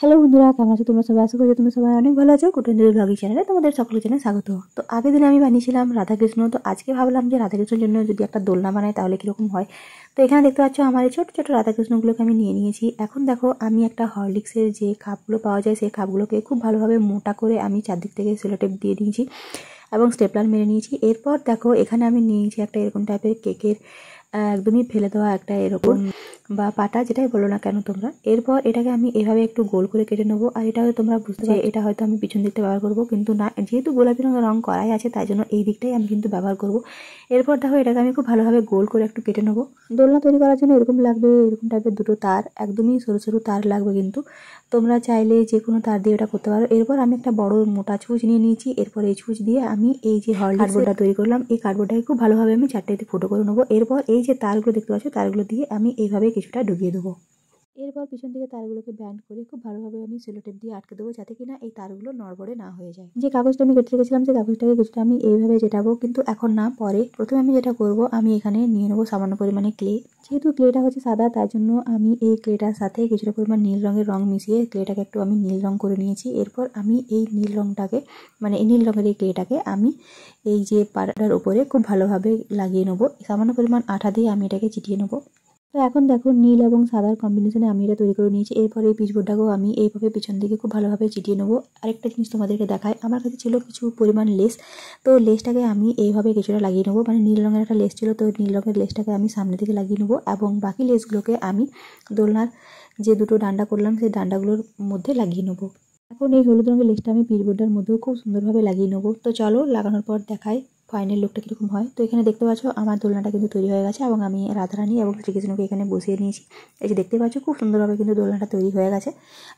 Hello বন্ধুরা, কেমন আছো তোমরা সবাই? আশা করি তোমরা সবাই অনেক ভালো আছো। কুটুঞ্জলি ব্লগিং চ্যানেলে তোমাদের সকলকে জানাই স্বাগত। তো আগের দিনে আমি বানিয়েছিলাম রাধাকৃষ্ণ, তো আজকে ভাবলাম যে রাধাকৃষ্ণের জন্য যদি একটা দোলনা বানাই তাহলে কীরকম হয়। তো এখানে দেখতে পাচ্ছ আমার এই ছোটো ছোটো রাধাকৃষ্ণগুলোকে আমি নিয়ে নিয়েছি। এখন দেখো আমি একটা হরলিক্সের যে কাপগুলো পাওয়া যায় সেই কাপগুলোকে খুব ভালোভাবে মোটা করে আমি চারদিক থেকে সেলোটেপ দিয়ে দিয়েছি এবং স্টেপলার মেরে নিয়েছি। এরপর দেখো এখানে আমি নিয়েছি একটা এরকম টাইপের কেকের একদমই ফেলে দেওয়া একটা এরকম বা পাটা, যেটাই বলো না কেন তোমরা। এরপর এটাকে আমি এভাবে একটু গোল করে কেটে নেবো। আর এটা তোমরা বুঝতে পারছো এটা হয়তো আমি পিছন দিকটা ব্যবহার করবো, কিন্তু না, যেহেতু গোলাপি রং করাই আছে তাই জন্য এই দিকটাই আমি কিন্তু ব্যবহার করব। এরপর দেখো এটাকে আমি খুব ভালোভাবে গোল করে একটু কেটে নেবো। দোলনা তৈরি করার জন্য এরকম লাগবে, এরকম টাইপের দুটো তার, একদমই সরু সরু তার লাগবে, কিন্তু তোমরা চাইলে যে কোনো তার দিয়ে এটা করতে পারো। এরপর আমি একটা বড় মোটা ছুঁচ নিয়ে নিয়েছি। এরপর এই ছুঁচ দিয়ে আমি এই যে কার্ডবোর্ডটা তৈরি করলাম, এই কার্ডবোর্ডটাকে খুব ভালোভাবে আমি চারটাতে ফুটো করে নেবো। এরপর এই যে তারগুলো দেখতে পাচ্ছ, তারগুলো দিয়ে আমি এইভাবে কিছুটা ঢুকিয়ে দেবো। এরপর পিছন দিকে তারগুলোকে ব্যান্ড করে খুব ভালোভাবে আমি সেলোটেপ দিয়ে আটকে দেবো, যাতে কিনা এই তারগুলো নড়বড়ে না হয়ে যায়। যে কাগজটা আমি কেটে রেখেছিলাম সেই কাগজটাকে কিছুটা আমি এইভাবে চেটাবো, কিন্তু এখন না, পরে। প্রথমে আমি যেটা করব, আমি এখানে নিয়ে নেবো সামান্য পরিমাণে ক্লে। যেহেতু ক্লেটা হচ্ছে সাদা, তাই জন্য আমি এই ক্লেটার সাথে কিছুটা পরিমাণ নীল রঙের রং মিশিয়ে ক্লেটাকে একটু আমি নীল রং করে নিয়েছি। এরপর আমি এই নীল রঙটাকে, মানে এই নীল রঙের এই ক্লেটাকে আমি এই যে পাড়াটার উপরে খুব ভালোভাবে লাগিয়ে নেবো। সামান্য পরিমাণ আঠা দিয়ে আমি এটাকে চিটিয়ে নেবো। তো এখন দেখো নীল এবং সাদার কম্বিনেশনে আমি এটা তৈরি করে নিয়েছি। এরপর এই পিচবোর্ডটাকেও আমি এইভাবে পিছন দিকে খুব ভালোভাবে চিটিয়ে নেবো। আরেকটা জিনিস তোমাদেরকে দেখায়, আমার কাছে ছিল কিছু পরিমাণ লেস, তো লেসটাকে আমি এইভাবে কিছুটা লাগিয়ে নেবো। মানে নীল রঙের একটা লেস ছিল, তো নীল রঙের লেসটাকে আমি সামনে থেকে লাগিয়ে নেবো এবং বাকি লেসগুলোকে আমি দোলনার যে দুটো ডান্ডা করলাম সেই ডান্ডাগুলোর মধ্যে লাগিয়ে নেবো। এখন এই হলুদ রঙের লেসটা আমি পিচবোর্ডটার মধ্যেও খুব সুন্দরভাবে লাগিয়ে নেবো। তো চলো লাগানোর পর দেখাই ফাইনাল লুকটা কীরকম হয়। তো এখানে দেখতে পাচ্ছ আমার দোলনাটা কিন্তু তৈরি হয়ে গেছে এবং আমি রাধারানী এবং শ্রীকৃষ্ণকে এখানে বসিয়ে নিয়েছি। এই যে দেখতে পাচ্ছ খুব সুন্দরভাবে কিন্তু দোলনাটা তৈরি হয়ে গেছে,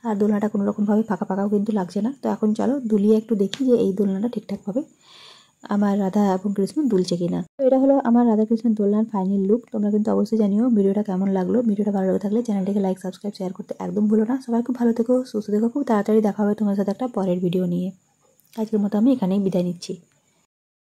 আর দোলনাটা কোনো রকমভাবে ফাঁকা ফাঁকাও কিন্তু লাগছে না। তো এখন চলো দুলিয়ে একটু দেখি যে এই দোলনাটা ঠিকঠাকভাবে আমার রাধা এবং কৃষ্ণ দুলছে কিনা। তো এটা হলো আমার রাধা কৃষ্ণের দোলনার ফাইনাল লুক। তোমরা কিন্তু অবশ্যই জানিও ভিডিওটা কেমন লাগলো। ভিডিওটা ভালো লাগে থাকলে চ্যানেলটিকে লাইক, সাবস্ক্রাইব, শেয়ার করতে একদম ভুলো না। সবাই খুব ভালো থেকো, সুস্থ থেকো। খুব তাড়াতাড়ি দেখা হবে তোমার সাথে একটা পরের ভিডিও নিয়ে। আজকের মতো আমি এখানেই বিদায় নিচ্ছি।